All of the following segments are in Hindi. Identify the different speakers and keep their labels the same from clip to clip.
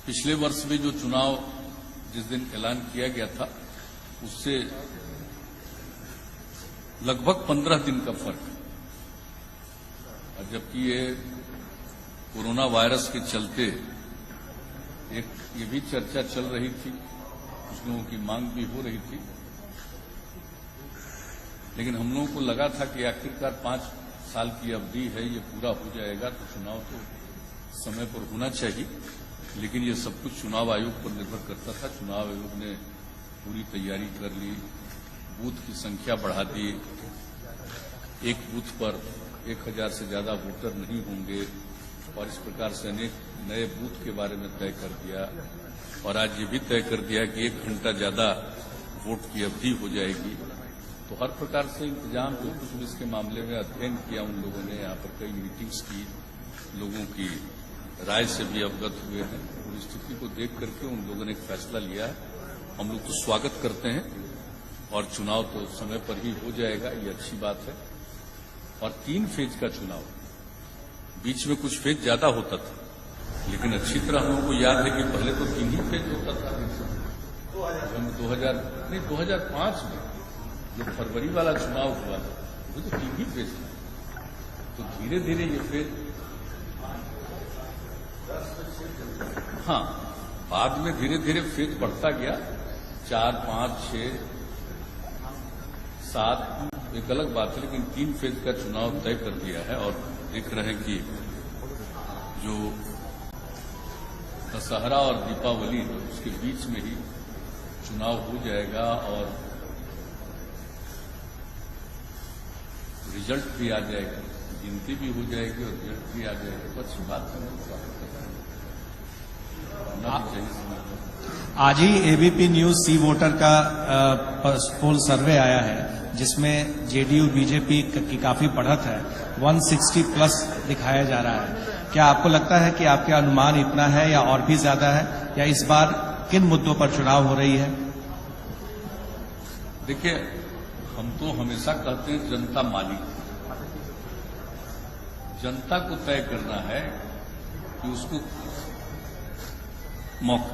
Speaker 1: पिछले वर्ष में जो चुनाव जिस दिन ऐलान किया गया था उससे लगभग 15 दिन का फर्क है। और जबकि ये कोरोना वायरस के चलते एक ये भी चर्चा चल रही थी, कुछ लोगों की मांग भी हो रही थी, लेकिन हम लोगों को लगा था कि आखिरकार 5 साल की अवधि है, ये पूरा हो जाएगा तो चुनाव तो समय पर होना चाहिए। लेकिन ये सब कुछ चुनाव आयोग पर निर्भर करता था। चुनाव आयोग ने पूरी तैयारी कर ली, बूथ की संख्या बढ़ा दी, एक बूथ पर 1000 से ज्यादा वोटर नहीं होंगे और इस प्रकार से अनेक नए बूथ के बारे में तय कर दिया। और आज ये भी तय कर दिया कि 1 घंटा ज्यादा वोट की अवधि हो जाएगी। तो हर प्रकार से इंतजाम जो कुछ भी इसके मामले में अध्ययन किया उन लोगों ने, यहाँ पर कई मीटिंग्स की, लोगों की राय से भी अवगत हुए हैं। पूरी स्थिति को देख करके उन लोगों ने एक फैसला लिया है। हम लोग तो स्वागत करते हैं और चुनाव तो समय पर ही हो जाएगा, ये अच्छी बात है। और 3 फेज का चुनाव, बीच में कुछ फेज ज्यादा होता था, लेकिन अच्छी तरह हम लोगों को याद है कि पहले तो 3 ही फेज होता था। 2005 में जो फरवरी वाला चुनाव हुआ वो तो 3 ही फेज था। तो धीरे धीरे ये फेज, हाँ, बाद में धीरे धीरे फेज बढ़ता गया, 4, 5, 6, 7 एक अलग बात है, लेकिन 3 फेज का चुनाव तय कर दिया है। और देख रहे हैं कि जो दशहरा और दीपावली उसके बीच में ही चुनाव हो जाएगा और रिजल्ट भी आ जाएगा, गिनती भी हो जाएगी और रिजल्ट भी आ जाएगा। तो अच्छी बात है।
Speaker 2: आज ही एबीपी न्यूज सी वोटर का पोल सर्वे आया है जिसमें जेडीयू बीजेपी की काफी बढ़त है, 160 प्लस दिखाया जा रहा है। क्या आपको लगता है कि आपके अनुमान इतना है या और भी ज्यादा है, या इस बार किन मुद्दों पर चुनाव हो रही है?
Speaker 1: देखिए, हम तो हमेशा कहते हैं जनता मालिक, जनता को तय करना है कि उसको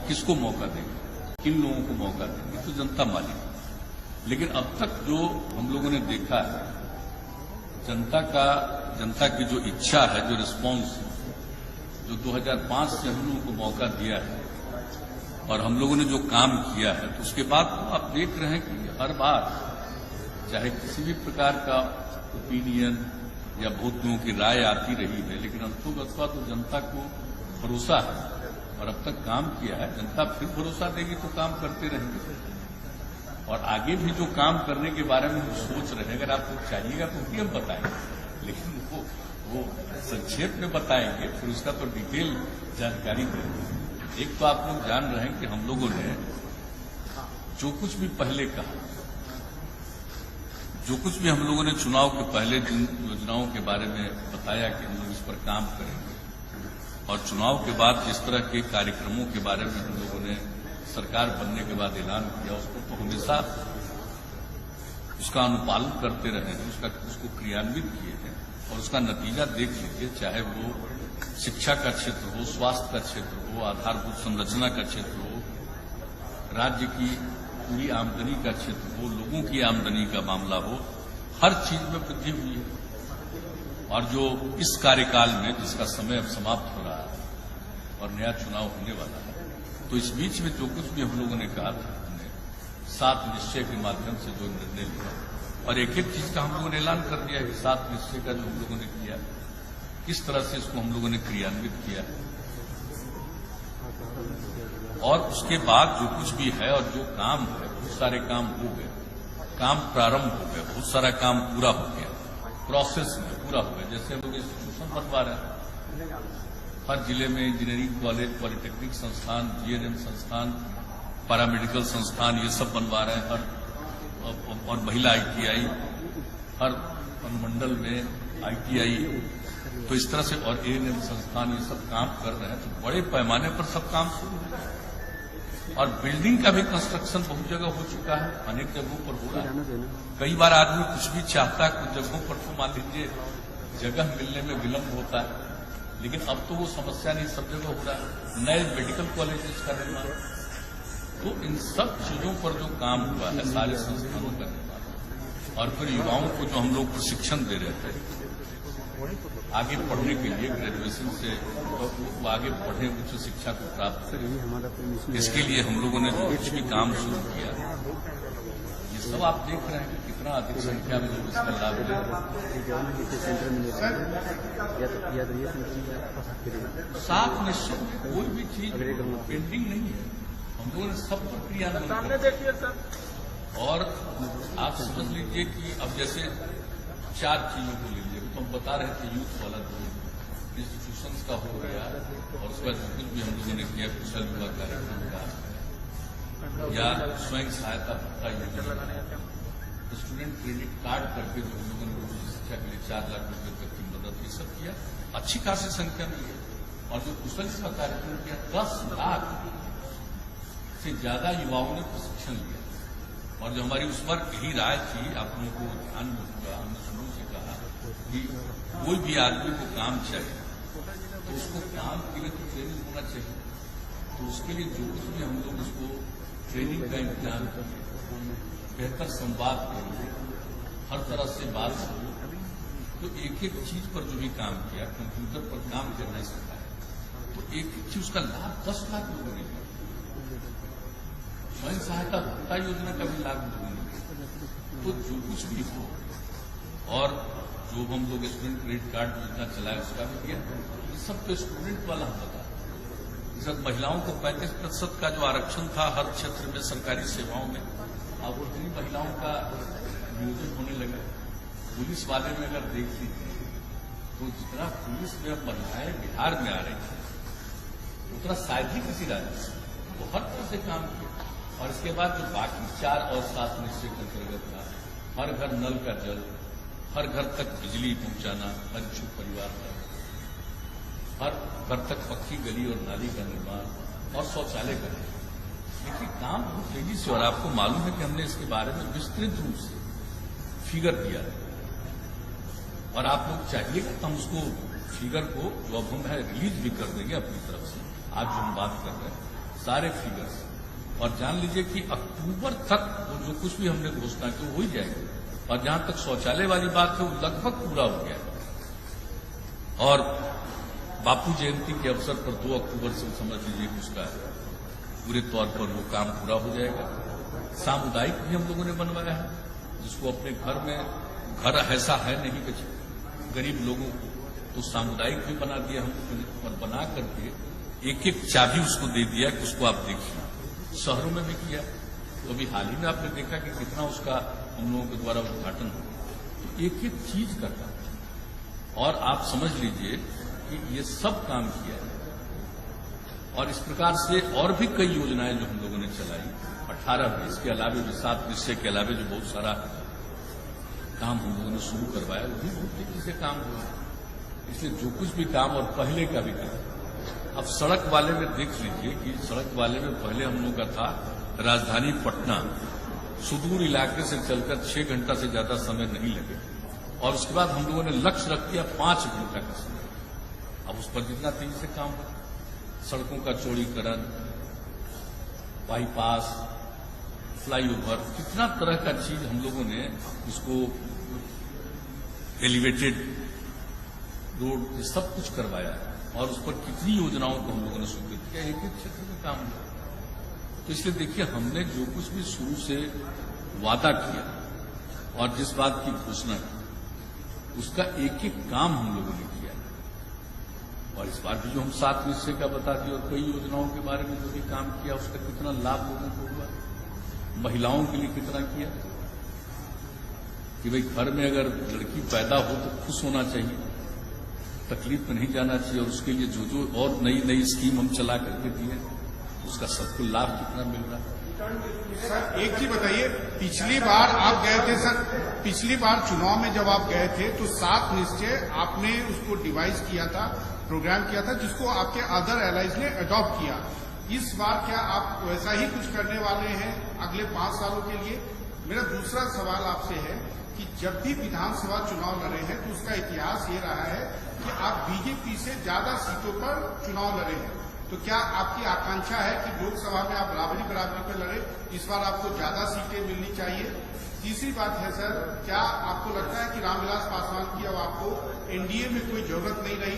Speaker 1: किसको मौका देंगे, किन लोगों को मौका देंगे, तो जनता मालिक। लेकिन अब तक जो हम लोगों ने देखा है, जनता की जो इच्छा है, जो रिस्पांस, जो 2005 से हम लोगों को मौका दिया है और हम लोगों ने जो काम किया है, तो उसके बाद तो आप देख रहे हैं कि हर बार चाहे किसी भी प्रकार का ओपिनियन या बहुत लोगों की राय आती रही है, लेकिन अंततः तो जनता को भरोसा है और अब तक काम किया है। जनता फिर भरोसा देगी तो काम करते रहेंगे और आगे भी जो काम करने के बारे में हम सोच रहे हैं, अगर आपको चाहिएगा तो भी हम बताएंगे, लेकिन वो संक्षेप में बताएंगे, फिर उसका तो डिटेल जानकारी देंगे। एक तो आप लोग जान रहे हैं कि हम लोगों ने जो कुछ भी पहले कहा, जो कुछ भी हम लोगों ने चुनाव के पहले जिन योजनाओं के बारे में बताया कि हम लोग इस पर काम करेंगे, और चुनाव के बाद जिस तरह के कार्यक्रमों के बारे में हम लोगों ने सरकार बनने के बाद ऐलान किया, उसको तो हमेशा उसका अनुपालन करते रहे हैं, उसको क्रियान्वित किए हैं। और उसका नतीजा देख लीजिए, चाहे वो शिक्षा का क्षेत्र हो, स्वास्थ्य का क्षेत्र हो, आधारभूत संरचना का क्षेत्र हो, राज्य की पूरी आमदनी का क्षेत्र हो, लोगों की आमदनी का मामला हो, हर चीज में वृद्धि हुई है। और जो इस कार्यकाल में, जिसका समय अब समाप्त हो रहा है और नया चुनाव होने वाला है, तो इस बीच में जो कुछ भी हम लोगों ने कहा था, हमने 7 निश्चय के माध्यम से जो निर्णय लिया और एक एक चीज का हम लोगों ने ऐलान कर दिया कि 7 निश्चय का जो हम लोगों ने किया, किस तरह से इसको हम लोगों ने क्रियान्वित किया। और उसके बाद जो कुछ भी है और जो काम है, बहुत सारे काम हो गए, काम प्रारंभ हो गए, बहुत सारा काम पूरा हो गया, प्रोसेस में पूरा हो गया। जैसे हम लोग इंस्टीट्यूशन बनवा रहे हैं, हर जिले में इंजीनियरिंग कॉलेज, पॉलिटेक्निक संस्थान, जीएनएम संस्थान, पैरामेडिकल संस्थान, ये सब बनवा रहे हैं। और महिला आईटीआई, हर अनुमंडल में आईटीआई, तो इस तरह से, और एएनएम संस्थान, ये सब काम कर रहे हैं। तो बड़े पैमाने पर सब काम शुरू है और बिल्डिंग का भी कंस्ट्रक्शन बहुत जगह हो चुका है, अनेक जगहों पर हो रहा है। कई बार आदमी कुछ भी चाहता है, कुछ जगहों पर तो मान लीजिए जगह मिलने में विलंब होता है, लेकिन अब तो वो समस्या नहीं, सब जगह हो रहा है। नए मेडिकल कॉलेजेस का निर्माण, तो इन सब चीजों पर जो काम हुआ है, सारे संस्थानों का निर्माण, और फिर युवाओं को जो हम लोग प्रशिक्षण दे रहे थे आगे पढ़ने के लिए, ग्रेजुएशन से वो आगे पढ़े, उच्च शिक्षा को प्राप्त करें, इसके लिए हम लोगों ने जो कुछ भी काम शुरू किया, ये सब आप देख रहे हैं कि कितना अधिक संख्या में लोग इसका लाभ ले रहे हैं। साफ निश्चित में कोई भी चीज पेंडिंग नहीं है, हम लोगों ने सब पर क्रियान्वयन किया। और आप समझ लीजिए कि अब जैसे 4 चीजों को ले लीजिए, तो हम बता रहे थे यूथ वाला जो इंस्टीट्यूशंस का हो गया, और उसके बाद कुछ भी हम लोगों ने किया, कुशल विवाह कार्यक्रम का, या स्वयं सहायता भत्ता योजना, स्टूडेंट क्रेडिट कार्ड करके जो हम लोगों ने शिक्षा के लिए 4 लाख रुपए तक की मदद, ये सब किया अच्छी खासी संख्या में है। और जो कुशल विवाह कार्यक्रम किया, 10 लाख से ज्यादा युवाओं ने प्रशिक्षण लिया। और जो हमारी उस पर यही राय थी, आप लोगों को ध्यान में होगा, हमने शुरू से कहा कि कोई भी आदमी को काम चाहिए तो उसको काम के लिए तो ट्रेनिंग होना चाहिए, तो उसके लिए जो कुछ भी हम लोग उसको ट्रेनिंग का इंतजाम करें, बेहतर संवाद करें, हर तरह से बात करें, तो एक एक चीज पर जो भी काम किया, कंप्यूटर पर काम करना सिखाया, तो एक एक चीज उसका लाभ 10 लाख लोगों ने लिया। स्वयं सहायता भत्ता योजना का भी लाभ लोगों ने लिया। तो जो कुछ भी हो, और जो हम लोग स्टूडेंट क्रेडिट कार्ड योजना चलाए उसका भी किया, ये सब तो स्टूडेंट वाला हम बता। जब महिलाओं को 35% का जो आरक्षण था हर क्षेत्र में सरकारी सेवाओं में, अब उतनी महिलाओं का नियोजन होने लगा। पुलिस वाले में अगर देख लीजिए तो जितना पुलिस में अब महिलाएं बिहार में आ रही थी, उतना शायद ही किसी राज्य से, वो हर तरह से काम किया। और इसके बाद जो बाकी 4 और 7 निश्चय के अंतर्गत था, हर घर नल का जल, हर घर तक बिजली पहुंचाना, हर इच्छुक परिवार तक, हर घर तक पक्की गली और नाली का निर्माण और शौचालय का निर्माण, देखिए काम बहुत तेजी से। और आपको मालूम है कि हमने इसके बारे में विस्तृत रूप से फिगर दिया है, और आप लोग चाहिएगा तो हम उसको फिगर को जो अब हम है रिलीज भी कर देंगे अपनी तरफ से। आज जो हम बात कर रहे हैं सारे फिगर्स, और जान लीजिए कि अक्टूबर तक जो कुछ भी हमने घोषणा की हो ही जाएगी। और जहां तक शौचालय वाली बात है वो लगभग पूरा हो गया है। और बापू जयंती के अवसर पर 2 अक्टूबर से समझ लीजिए कि उसका पूरे तौर पर वो काम पूरा हो जाएगा। सामुदायिक भी हम लोगों ने बनवाया है, जिसको अपने घर में, घर ऐसा है नहीं कि गरीब लोगों को, तो सामुदायिक भी बना दिया हम, और बना करके एक एक चाबी उसको दे दिया कि उसको आप देखिए। शहरों में भी किया, तो अभी हाल ही में आपने देखा कि कितना उसका हम लोगों के द्वारा उद्घाटन हुआ। तो एक एक चीज करता है, और आप समझ लीजिए कि ये सब काम किया है। और इस प्रकार से और भी कई योजनाएं जो हम लोगों ने चलाई, 18 में, इसके अलावे भी 7 निश्चय के अलावे जो बहुत सारा काम हम लोगों ने शुरू करवाया, वो भी बहुत तेजी से काम हुआ। इसलिए जो कुछ भी काम, और पहले का भी काम, अब सड़क वाले में देख लीजिए कि सड़क वाले में पहले हम लोगों का था राजधानी पटना सुदूर इलाके से चलकर 6 घंटा से ज्यादा समय नहीं लगे, और उसके बाद हम लोगों ने लक्ष्य रख दिया 5 घंटा का समय। अब उस पर जितना तेजी से काम हो, सड़कों का चौड़ीकरण, बाईपास, फ्लाईओवर, कितना तरह का चीज हम लोगों ने उसको एलिवेटेड रोड, ये सब कुछ करवाया, और उस पर कितनी योजनाओं को हम लोगों ने स्वीकृत किया, एक एक क्षेत्र में काम हुआ। तो इसलिए देखिए, हमने जो कुछ भी शुरू से वादा किया और जिस बात की घोषणा की, उसका एक एक काम हम लोगों ने किया। और इस बार भी जो हम 7 निश्चय का बता दिए, और कई योजनाओं के बारे में जो भी काम किया, उसका कितना लाभ लोगों को हुआ, महिलाओं के लिए कितना किया कि भाई घर में अगर लड़की पैदा हो तो खुश होना चाहिए, तकलीफ में नहीं जाना चाहिए, और उसके लिए जो जो और नई नई स्कीम हम चला करके दिए, उसका सबको लाभ कितना मिल रहा है।
Speaker 3: सर एक चीज बताइए, पिछली बार आप गए थे सर, पिछली बार चुनाव में जब आप गए थे तो 7 निश्चय आपने उसको डिवाइस किया था, प्रोग्राम किया था, जिसको आपके अदर एलाइज ने अडॉप्ट किया। इस बार क्या आप वैसा ही कुछ करने वाले हैं अगले 5 सालों के लिए? मेरा दूसरा सवाल आपसे है कि जब भी विधानसभा चुनाव लड़े हैं तो उसका इतिहास ये रहा है कि आप बीजेपी से ज्यादा सीटों पर चुनाव लड़े हैं। तो क्या आपकी आकांक्षा है कि लोकसभा में आप बराबरी पर लड़े, इस बार आपको ज्यादा सीटें मिलनी चाहिए? तीसरी बात है सर, क्या आपको लगता है कि रामविलास पासवान की अब आपको एनडीए में कोई जरूरत नहीं रही?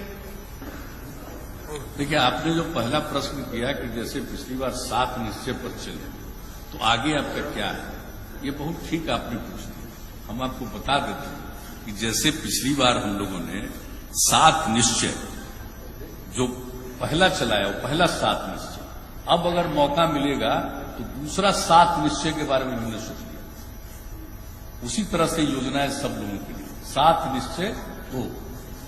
Speaker 1: देखिए, आपने जो पहला प्रश्न किया कि जैसे पिछली बार 7 निश्चय पर चले तो आगे आपका क्या है, ये बहुत ठीक आपने पूछ दिया। हम आपको बता देते हैं कि जैसे पिछली बार हम लोगों ने 7 निश्चय जो पहला चलाया, वो पहला 7 निश्चय, अब अगर मौका मिलेगा तो दूसरा 7 निश्चय के बारे में हमने सोच लिया। उसी तरह से योजनाएं सब लोगों के लिए 7 निश्चय 2,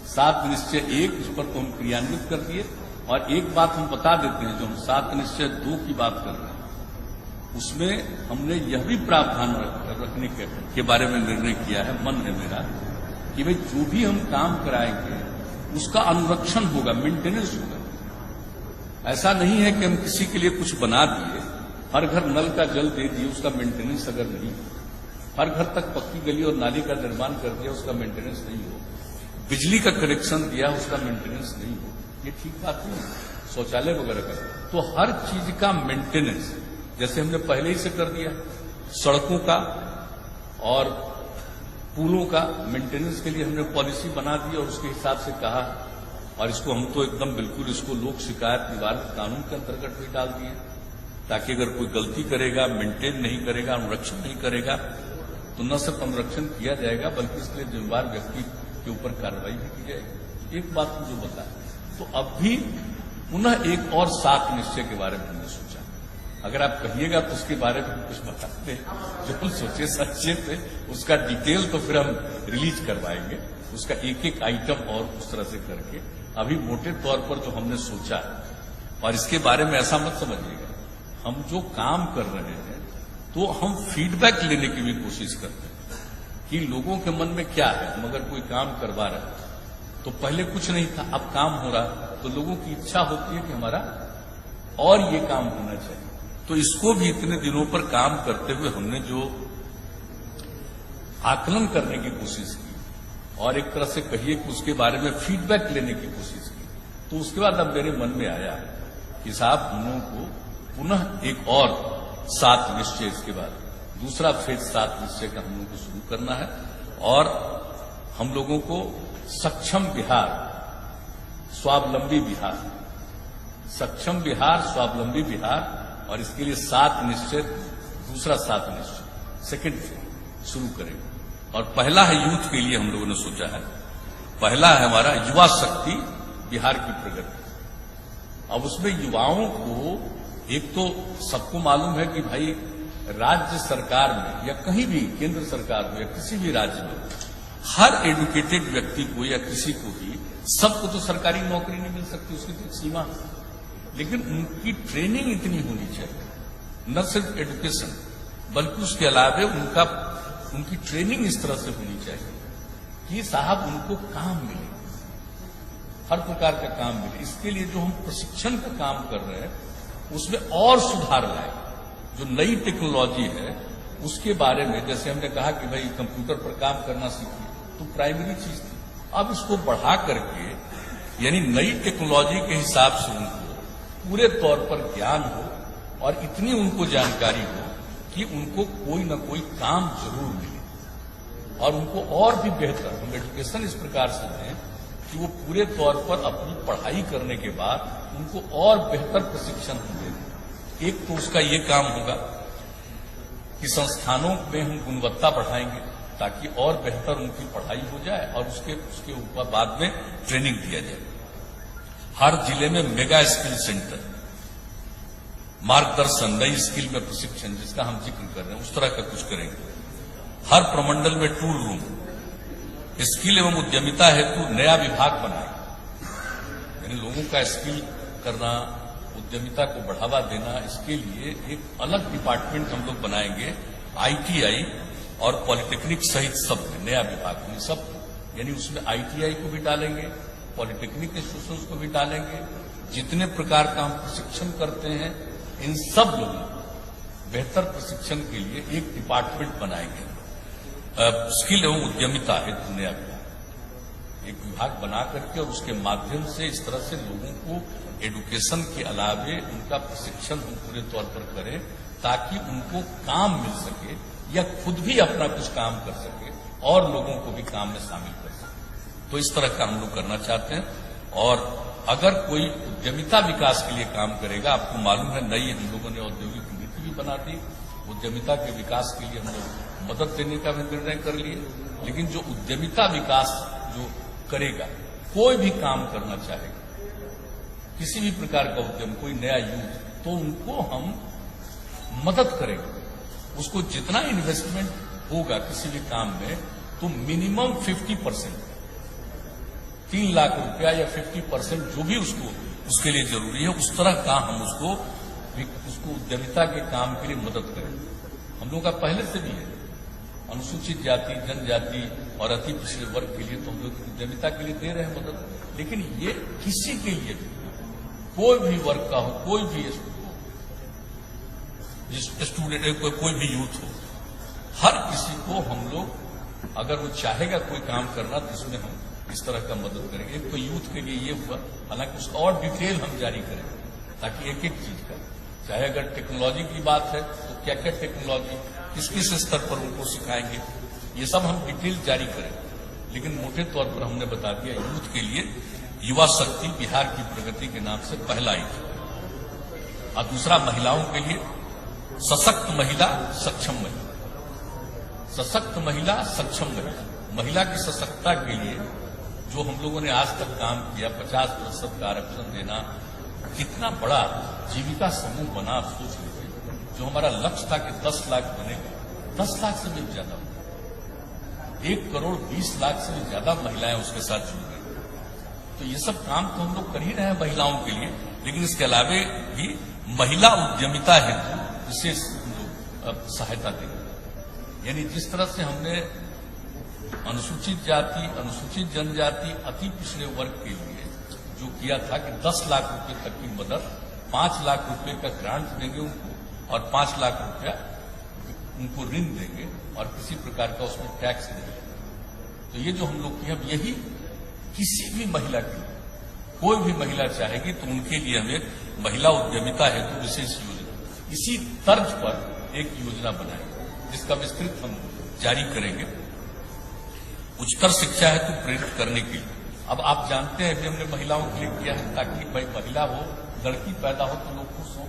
Speaker 1: 7 निश्चय 1, इस पर तो हम क्रियान्वित कर दिए। और एक बात हम बता देते हैं, जो हम 7 निश्चय 2 की बात कर रहे हैं उसमें हमने यह भी प्रावधान रखने के बारे में निर्णय किया है, मन है मेरा, कि भाई जो भी हम काम कराएंगे उसका अनुरक्षण होगा, मेंटेनेंस होगा। ऐसा नहीं है कि हम किसी के लिए कुछ बना दिए, हर घर नल का जल दे दिए, उसका मेंटेनेंस अगर नहीं हो, हर घर तक पक्की गली और नाली का निर्माण कर दिया, उसका मेंटेनेंस नहीं हो, बिजली का कनेक्शन दिया, उसका मेंटेनेंस नहीं हो, ये ठीक बात नहीं है। शौचालय वगैरह का तो हर चीज का मेंटेनेंस जैसे हमने पहले ही से कर दिया, सड़कों का और पुलों का मेंटेनेंस के लिए हमने पॉलिसी बना दी और उसके हिसाब से कहा, और इसको हम तो एकदम बिल्कुल इसको लोक शिकायत निवारण कानून के अंतर्गत भी डाल दिए, ताकि अगर कोई गलती करेगा, मेंटेन नहीं करेगा, अनुरक्षण नहीं करेगा तो न सिर्फ अनुरक्षण किया जाएगा बल्कि इसके लिए जिम्मेदार व्यक्ति के ऊपर कार्रवाई भी की जाएगी। एक बात मुझे बताया, तो अब भी पुनः एक और 7 निश्चय के बारे में हमने सोचा। अगर आप कहिएगा तो उसके बारे में कुछ बताते हैं, जो हम सोचे सच्चे थे उसका डिटेल तो फिर हम रिलीज करवाएंगे, उसका एक एक आइटम और उस तरह से करके। अभी मोटे तौर पर जो हमने सोचा, और इसके बारे में ऐसा मत समझिएगा, हम जो काम कर रहे हैं तो हम फीडबैक लेने की भी कोशिश करते हैं कि लोगों के मन में क्या है। हम अगर कोई काम करवा रहे हैं तो पहले कुछ नहीं था, अब काम हो रहा, तो लोगों की इच्छा होती है कि हमारा और ये काम होना चाहिए। तो इसको भी इतने दिनों पर काम करते हुए हमने जो आकलन करने की कोशिश की और एक तरह से कहिए कि उसके बारे में फीडबैक लेने की कोशिश की, तो उसके बाद अब मेरे मन में आया कि साहब हम लोगों को पुनः एक और 7 निश्चय, इसके बाद दूसरा फेज 7 निश्चय का हम लोगों को शुरू करना है और हम लोगों को सक्षम बिहार, स्वावलंबी बिहार, सक्षम बिहार, स्वावलंबी बिहार, और इसके लिए 7 निश्चय, दूसरा 7 निश्चय सेकेंड फेज शुरू करेंगे। और पहला है यूथ के लिए हम लोगों ने सोचा है, पहला है हमारा युवा शक्ति बिहार की प्रगति। अब उसमें युवाओं को, एक तो सबको मालूम है कि भाई राज्य सरकार में या कहीं भी केंद्र सरकार में या किसी भी राज्य में हर एडुकेटेड व्यक्ति को या किसी को भी, सबको तो सरकारी नौकरी नहीं मिल सकती, उसकी तो एक सीमा है, लेकिन उनकी ट्रेनिंग इतनी होनी चाहिए, न सिर्फ एजुकेशन बल्कि उसके अलावा उनकी ट्रेनिंग इस तरह से होनी चाहिए कि साहब उनको काम मिले, हर प्रकार का काम मिले। इसके लिए जो हम प्रशिक्षण का काम कर रहे हैं उसमें और सुधार लाए। जो नई टेक्नोलॉजी है उसके बारे में, जैसे हमने कहा कि भाई कंप्यूटर पर काम करना सीखिए, तो प्राइमरी चीज थी, अब इसको बढ़ा करके यानी नई टेक्नोलॉजी के हिसाब से उनको पूरे तौर पर ज्ञान हो और इतनी उनको जानकारी हो कि उनको कोई न कोई काम जरूर मिले और उनको और भी बेहतर हम एजुकेशन इस प्रकार से दें कि वो पूरे तौर पर अपनी पढ़ाई करने के बाद उनको और बेहतर प्रशिक्षण मिले। एक तो उसका ये काम होगा कि संस्थानों में हम गुणवत्ता बढ़ाएंगे ताकि और बेहतर उनकी पढ़ाई हो जाए और उसके ऊपर बाद में ट्रेनिंग दिया जाए। हर जिले में मेगा स्किल सेंटर, मार्गदर्शन, नई स्किल में प्रशिक्षण जिसका हम जिक्र कर रहे हैं, उस तरह का कुछ करेंगे। हर प्रमंडल में टूल रूम, स्किल एवं उद्यमिता हेतु नया विभाग बनाए, यानी लोगों का स्किल करना, उद्यमिता को बढ़ावा देना, इसके लिए एक अलग डिपार्टमेंट हम लोग बनाएंगे। आईटीआई और पॉलिटेक्निक सहित सब नया विभाग, सब यानी उसमें आईटीआई को भी डालेंगे, पॉलिटेक्निक इंस्टीट्यूशंस को भी डालेंगे। जितने प्रकार का हम प्रशिक्षण करते हैं इन सब लोगों बेहतर प्रशिक्षण के लिए एक डिपार्टमेंट बनाएंगे, स्किल एवं उद्यमिता हेतु नया विभाग, एक विभाग बना करके और उसके माध्यम से इस तरह से लोगों को एडुकेशन के अलावे उनका प्रशिक्षण हम पूरे तौर पर करें ताकि उनको काम मिल सके या खुद भी अपना कुछ काम कर सके और लोगों को भी काम में शामिल कर सके। तो इस तरह का हम लोग करना चाहते हैं। और अगर कोई उद्यमिता विकास के लिए काम करेगा, आपको मालूम है नई हम लोगों ने औद्योगिक नीति भी बना दी, उद्यमिता के विकास के लिए हम लोग मदद देने का भी निर्णय कर लिए। लेकिन जो उद्यमिता विकास जो करेगा, कोई भी काम करना चाहेगा, किसी भी प्रकार का उद्यम, कोई नया यूथ, तो उनको हम मदद करेंगे। उसको जितना इन्वेस्टमेंट होगा किसी भी काम में, तो मिनिमम 50%, 3 लाख रुपया या 50% जो भी उसको उसके लिए जरूरी है, उस तरह का हम उसको उद्यमिता के काम के लिए मदद करेंगे। हम लोगों का पहले से भी है, अनुसूचित जाति, जनजाति और अति पिछड़े वर्ग के लिए तो हम लोग उद्यमिता के लिए दे रहे हैं मदद। लेकिन ये किसी के लिए भी, कोई भी वर्ग का हो, कोई भी स्टूडेंट, कोई भी यूथ हो, हर किसी को हम लोग, अगर वो चाहेगा कोई काम करना, तो इसमें हम इस तरह का मदद करेंगे। एक तो यूथ के लिए ये हुआ, हालांकि उसका और डिटेल हम जारी करेंगे ताकि एक एक चीज का, चाहे अगर टेक्नोलॉजी की बात है तो क्या क्या टेक्नोलॉजी किस किस स्तर पर उनको सिखाएंगे, ये सब हम डिटेल जारी करेंगे। लेकिन मोटे तौर पर हमने बता दिया, यूथ के लिए युवा शक्ति बिहार की प्रगति के नाम से पहला एक, और दूसरा महिलाओं के लिए सशक्त महिला सक्षम महिला, सशक्त महिला सक्षम महिला। महिला की सशक्तता के लिए जो हम लोगों ने आज तक काम किया, 50% का आरक्षण देना, कितना बड़ा जीविका समूह बना, आप सोच लीजिए। जो हमारा लक्ष्य था कि 10 लाख बनेगा, 10 लाख से भी ज्यादा हो, 1 करोड़ 20 लाख से भी ज्यादा महिलाएं उसके साथ जुड़ गई। तो ये सब काम तो हम लोग कर ही रहे हैं महिलाओं के लिए, लेकिन इसके अलावे भी महिला उद्यमिता हेतु विशेष सहायता देंगे। यानी जिस तरह से हमने अनुसूचित जाति, अनुसूचित जनजाति, अति पिछड़े वर्ग के लिए जो किया था कि 10 लाख रुपए तक की मदद, 5 लाख रुपए का ग्रांट देंगे उनको और 5 लाख रुपया उनको ऋण देंगे और किसी प्रकार का उसमें टैक्स देंगे। तो ये जो हम लोग किए, अब यही किसी भी महिला के लिए, कोई भी महिला चाहेगी तो उनके लिए हम एक महिला उद्यमिता हेतु विशेष योजना, इसी तर्ज पर एक योजना बनाएंगे जिसका विस्तृत हम जारी करेंगे। उच्चतर शिक्षा हेतु प्रेरित करने के लिए, अब आप जानते हैं कि हमने महिलाओं के लिए किया है ताकि भाई महिला हो, लड़की पैदा हो तो लोग खुश हो।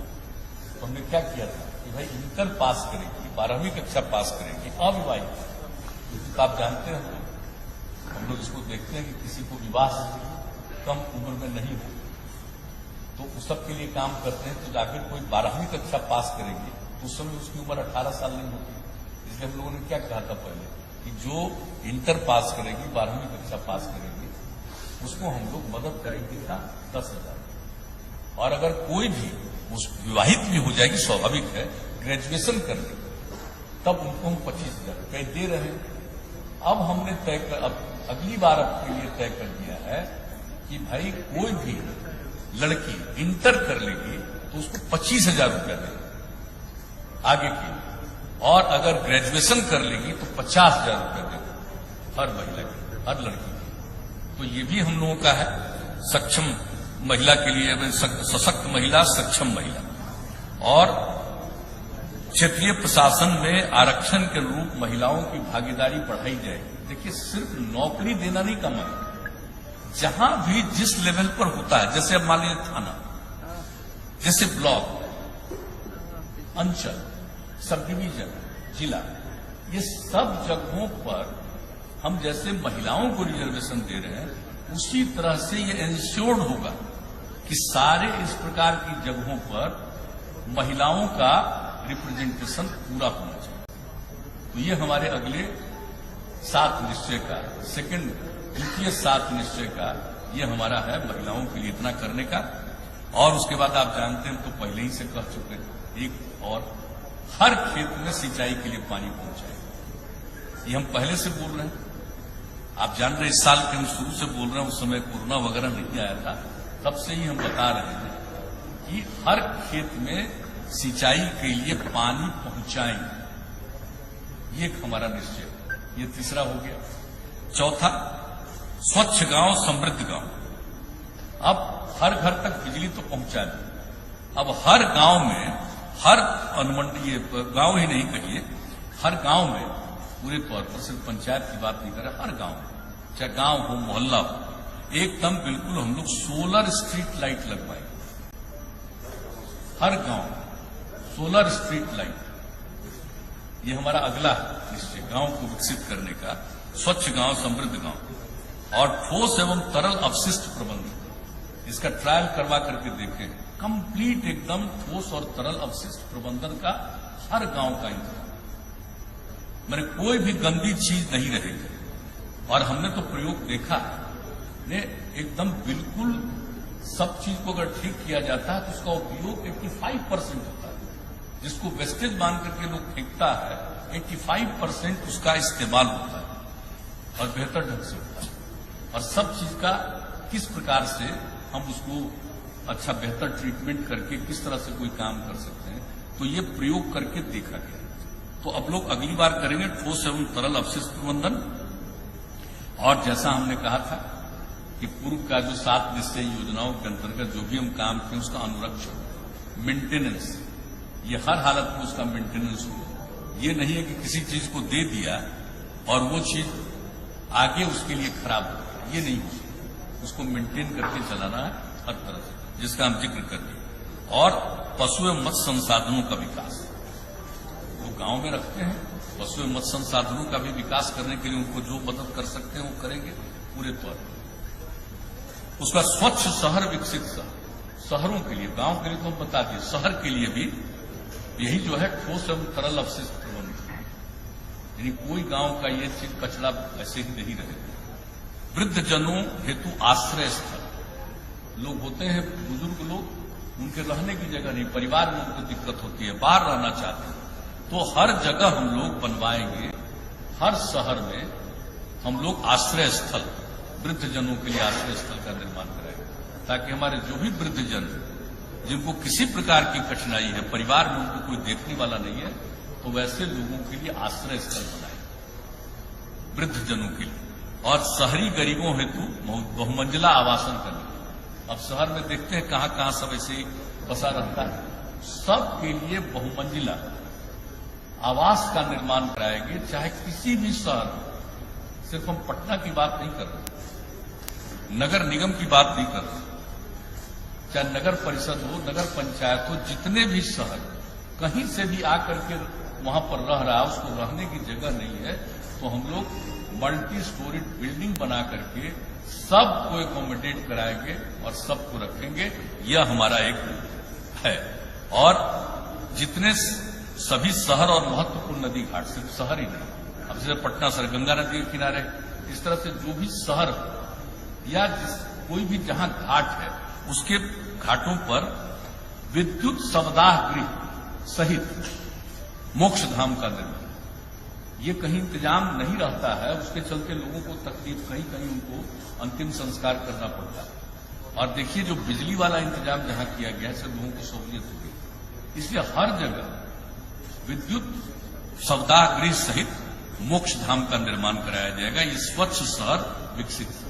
Speaker 1: तो हमने क्या किया था कि भाई इंटर पास करेगी, 12वीं कक्षा पास करेगी, अविवाहित, तो आप जानते हैं हम लोग इसको देखते हैं कि किसी को विवाह कम उम्र में नहीं हो, तो उस सब के लिए काम करते हैं। तो जाकर कोई 12वीं कक्षा पास करेगी तो उस समय उसकी उम्र 18 साल नहीं होती। इसलिए हम लोगों ने क्या कहा था पहले कि जो इंटर पास करेगी, 12वीं कक्षा पास करेगी, उसको हम लोग मदद करेंगे था 10,000। और अगर कोई भी उस विवाहित भी हो जाएगी, स्वाभाविक है, ग्रेजुएशन कर लेगी, तब उनको हम 25,000 रुपये दे रहे हैं। अब हमने तय कर, अब अगली बार आपके लिए तय कर दिया है कि भाई कोई भी लड़की इंटर कर लेगी तो उसको 25,000 रुपया देंगे आगे की, और अगर ग्रेजुएशन कर लेगी तो 50,000 रुपया देंगे हर महिला की, हर लड़की की। तो ये भी हम लोगों का है सक्षम महिला के लिए, सशक्त महिला, सक्षम महिला। और क्षेत्रीय प्रशासन में आरक्षण के अनुरूप महिलाओं की भागीदारी बढ़ाई जाएगी। देखिए, सिर्फ नौकरी देना नहीं का मतलब, जहां भी जिस लेवल पर होता है, जैसे अब मान लीजिए थाना, जैसे ब्लॉक, अंचल, सब डिवीजन, जिला, ये सब जगहों पर हम जैसे महिलाओं को रिजर्वेशन दे रहे हैं, उसी तरह से ये इंश्योर्ड होगा कि सारे इस प्रकार की जगहों पर महिलाओं का रिप्रेजेंटेशन पूरा होना चाहिए। तो ये हमारे अगले 7 निश्चय का, द्वितीय 7 निश्चय का ये हमारा है, महिलाओं के लिए इतना करने का। और उसके बाद आप जानते हैं, तो पहले ही से कह चुके हैं, एक और हर खेत में सिंचाई के लिए पानी पहुंचाएगा। ये हम पहले से बोल रहे हैं, आप जान रहे हैं, इस साल के हम शुरू से बोल रहे हैं, उस समय कोरोना वगैरह नहीं आया था, तब से ही हम बता रहे हैं कि हर खेत में सिंचाई के लिए पानी पहुंचाएंगे, ये एक हमारा निश्चय है। ये तीसरा हो गया। चौथा, स्वच्छ गांव समृद्ध गांव। अब हर घर तक बिजली तो पहुंचा दी, अब हर गांव में, हर अनुमंडल, ये गांव ही नहीं कहिए, हर गांव में पूरे तौर पर, सिर्फ पंचायत की बात नहीं कर रहे, हर गांव, चाहे गांव हो मोहल्ला हो, एकदम बिल्कुल हम लोग सोलर स्ट्रीट लाइट लगवाएंगे। हर गांव सोलर स्ट्रीट लाइट, ये हमारा अगला निश्चय, गांव को विकसित करने का। स्वच्छ गांव समृद्ध गांव। और ठोस एवं तरल अपशिष्ट प्रबंधन, इसका ट्रायल करवा करके देखें, कंप्लीट एकदम ठोस और तरल अपशिष्ट प्रबंधन का हर गांव का इंतजाम, मैंने कोई भी गंदी चीज नहीं रहेगी। और हमने तो प्रयोग देखा है, एकदम बिल्कुल सब चीज को अगर ठीक किया जाता है तो उसका उपयोग 85% होता है। जिसको वेस्टेज मान करके लोग फेंकता है, 85% उसका इस्तेमाल होता है और बेहतर ढंग से होता है। और सब चीज का किस प्रकार से हम उसको अच्छा बेहतर ट्रीटमेंट करके किस तरह से कोई काम कर सकते हैं, तो ये प्रयोग करके देखा गया। तो अब लोग अगली बार करेंगे ठोस एवं तरल अपशिष्ट प्रबंधन। और जैसा हमने कहा था कि पूर्व का जो 7 निश्चय योजनाओं के अंतर्गत जो भी हम काम किए, उसका अनुरक्षण, मेंटेनेंस, ये हर हालत में उसका मेंटेनेंस हो। ये नहीं है कि किसी चीज को दे दिया और वो चीज आगे उसके लिए खराब हो, ये नहीं हो। उसको मेंटेन करके चलाना है हर तरह से, जिसका हम जिक्र कर दिए। और पशु एवं मत्स्य संसाधनों का विकास, वो गांव में रखते हैं, पशु एवं मत्स्य संसाधनों का भी विकास करने के लिए उनको जो मदद कर सकते हैं वो करेंगे पूरे तौर पर। उसका स्वच्छ शहर विकसित शहर, शहरों के लिए, गांव के लिए तो हम बता दिए, शहर के लिए भी यही जो है ठोस एवं तरल अपशिष्ट प्रबंधन, यानी कोई गांव का ये चीज कचरा ऐसे ही नहीं रहेगा। वृद्ध जनों हेतु आश्रय स्थल, लोग होते हैं बुजुर्ग लोग, उनके रहने की जगह नहीं, परिवार में उनको दिक्कत होती है, बाहर रहना चाहते हैं, तो हर जगह हम लोग बनवाएंगे, हर शहर में हम लोग आश्रय स्थल, वृद्ध जनों के लिए आश्रय स्थल का निर्माण कराएंगे, ताकि हमारे जो भी वृद्ध जन जिनको किसी प्रकार की कठिनाई है, परिवार में उनको कोई देखने वाला नहीं है, तो वैसे लोगों के लिए आश्रय स्थल बनाएंगे वृद्ध जनों के लिए। और शहरी गरीबों हेतु बहुमंजिला आवासन करने। अब शहर में देखते हैं कहां कहां सब ऐसे ही बसा रहता है, सबके लिए बहुमंजिला आवास का निर्माण कराएंगे, चाहे किसी भी शहर में। सिर्फ हम पटना की बात नहीं कर रहे, नगर निगम की बात नहीं कर रहे, चाहे नगर परिषद हो, नगर पंचायत हो, जितने भी शहर कहीं से भी आकर के वहां पर रह रहा है, उसको रहने की जगह नहीं है, तो हम लोग मल्टी स्टोरीड बिल्डिंग बना करके सबको एकोमोडेट कराएंगे और सबको रखेंगे। यह हमारा एक है। और जितने सभी शहर और महत्वपूर्ण नदी घाट, सिर्फ शहर ही नहीं, अब जैसे पटना शहर गंगा नदी के किनारे, इस तरह से जो भी शहर या कोई भी जहां घाट है, उसके घाटों पर विद्युत शवदाह गृह सहित मोक्ष धाम का निर्माण। ये कहीं इंतजाम नहीं रहता है, उसके चलते लोगों को तकलीफ, कहीं कहीं उनको अंतिम संस्कार करना पड़ता है। और देखिए जो बिजली वाला इंतजाम जहां किया गया है, इससे लोगों को सहूलियत होगी। इसलिए हर जगह विद्युत शवदाह गृह सहित मोक्ष धाम का निर्माण कराया जाएगा। ये स्वच्छ शहर विकसित।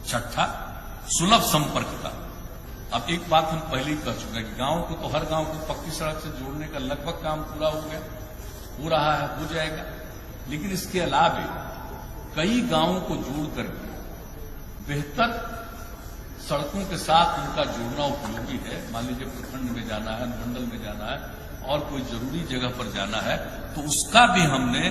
Speaker 1: छठा, सुलभ संपर्कता। अब एक बात हम पहले ही कह चुके हैं कि गांव को तो हर गांव को पक्की सड़क से जोड़ने का लगभग काम पूरा हो गया, हो रहा है, हो जाएगा। लेकिन इसके अलावे कई गांवों को जोड़ करके बेहतर सड़कों के साथ उनका जोड़ना उपयोगी है। मान लीजिए प्रखंड में जाना है, अनुमंडल में जाना है और कोई जरूरी जगह पर जाना है, तो उसका भी हमने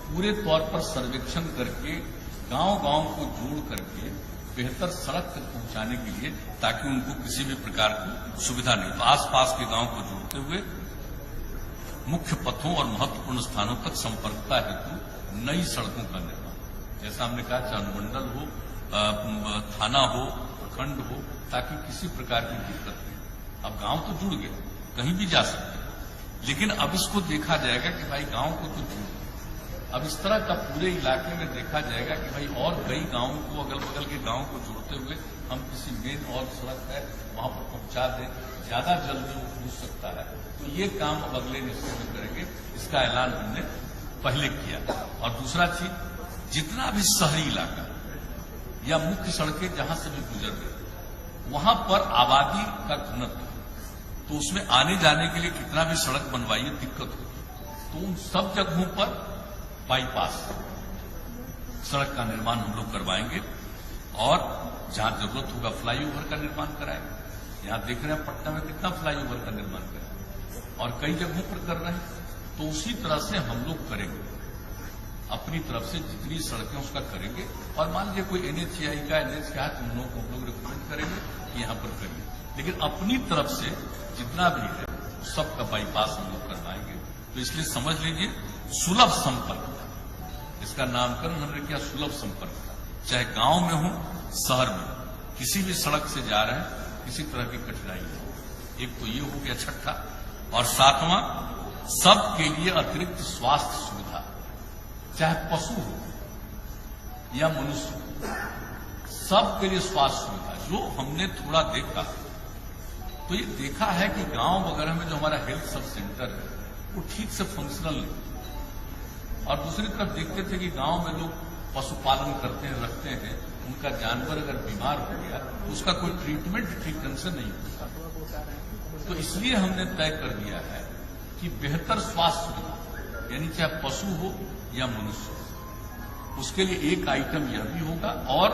Speaker 1: पूरे तौर पर सर्वेक्षण करके गांव-गांव को जोड़ करके बेहतर सड़क तक पहुंचाने के लिए, ताकि उनको किसी भी प्रकार की सुविधा नहीं। तो आसपास के गांव को जोड़ते हुए मुख्य पथों और महत्वपूर्ण स्थानों तक संपर्कता हेतु नई सड़कों का निर्माण, जैसा हमने कहा, चाहे अनुमंडल हो, थाना हो, प्रखंड हो, ताकि किसी प्रकार की दिक्कत नहीं। अब गांव तो जुड़ गए, कहीं भी जा सकते हैं, लेकिन अब इसको देखा जाएगा कि भाई गांव को तो जुड़, अब इस तरह का पूरे इलाके में देखा जाएगा कि भाई और कई गांवों को, अगल बगल के गांवों को जोड़ते हुए हम किसी मेन और सड़क है वहां पर पहुंचा पहुंचा दें, ज्यादा जल्दी वो पहुंच सकता है। तो ये काम अब अगले निश्चय में करेंगे, इसका ऐलान हमने पहले किया। और दूसरा चीज, जितना भी शहरी इलाका या मुख्य सड़कें जहां से भी गुजर रही, वहां पर आबादी का घनत्व, तो उसमें आने जाने के लिए कितना भी सड़क बनवाइए दिक्कत होगी। तो उन सब जगहों पर बाईपास सड़क का निर्माण हम लोग करवाएंगे और जहां जरूरत होगा फ्लाईओवर का निर्माण कराएंगे। यहां देख रहे हैं पटना में कितना फ्लाईओवर का निर्माण कराएंगे और कई जगहों पर कर रहे हैं। तो उसी तरह से हम लोग करेंगे, अपनी तरफ से जितनी सड़कें उसका करेंगे। और मान लीजिए कोई NHAI का NH का है तो उन लोगों को हम लोग रिकमेंड करेंगे कि यहां पर करिए, लेकिन अपनी तरफ से जितना भी है सबका बाईपास हम लोग करवाएंगे। तो इसलिए समझ लीजिए सुलभ संपर्क, इसका नामकरण हमने किया सुलभ संपर्क। चाहे गांव में हो, शहर में, किसी भी सड़क से जा रहे हैं, किसी तरह की कठिनाई नहीं। एक तो ये हो गया छठा। और सातवां, सबके लिए अतिरिक्त स्वास्थ्य सुविधा, चाहे पशु हो या मनुष्य हो, सबके लिए स्वास्थ्य सुविधा। जो हमने थोड़ा देखा, तो ये देखा है कि गांव वगैरह में जो हमारा हेल्थ सब सेंटर है वो ठीक से फंक्शनल नहीं। और दूसरी तरफ देखते थे कि गांव में लोग पशुपालन करते हैं, रखते हैं, उनका जानवर अगर बीमार हो गया तो उसका कोई ट्रीटमेंट ठीक ढंग से नहीं होता। तो इसलिए हमने तय कर दिया है कि बेहतर स्वास्थ्य सुविधा, यानी चाहे पशु हो या मनुष्य हो, उसके लिए एक आइटम यह भी होगा। और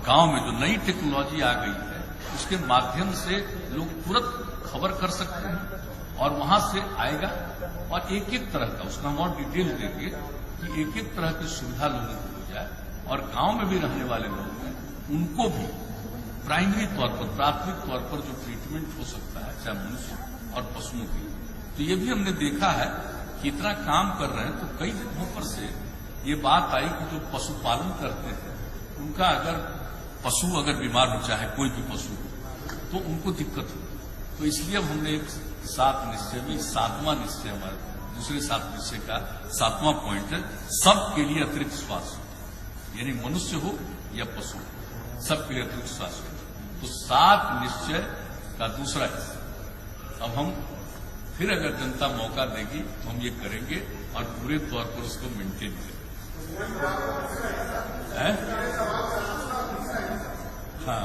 Speaker 1: गांव में जो नई टेक्नोलॉजी आ गई है उसके माध्यम से लोग तुरंत खबर कर सकते हैं और वहां से आएगा। और एक एक तरह का, उसका हम और डिटेल देंगे कि एक एक तरह की सुविधा लोगों को हो जाए। और गांव में भी रहने वाले लोग हैं उनको भी प्राइमरी तौर पर, प्राथमिक तौर पर जो ट्रीटमेंट हो सकता है, चाहे मनुष्य और पशुओं की। तो ये भी हमने देखा है कि इतना काम कर रहे हैं तो कई जगहों पर से ये बात आई कि जो पशुपालन करते हैं उनका पशु अगर बीमार हो, चाहे कोई भी पशु हो, तो उनको दिक्कत हो। तो इसलिए अब हमने एक 7 निश्चय में 7वां निश्चय, हमारे दूसरे 7 निश्चय का 7वां पॉइंट है, सबके लिए अतिरिक्त स्वास्थ्य, यानी मनुष्य हो या पशु हो, सबके लिए अतिरिक्त स्वास्थ्य। तो 7 निश्चय का दूसरा हिस्सा अब हम फिर अगर जनता मौका देगी तो हम ये करेंगे और पूरे तौर पर उसको मेंटेन करेंगे। हाँ,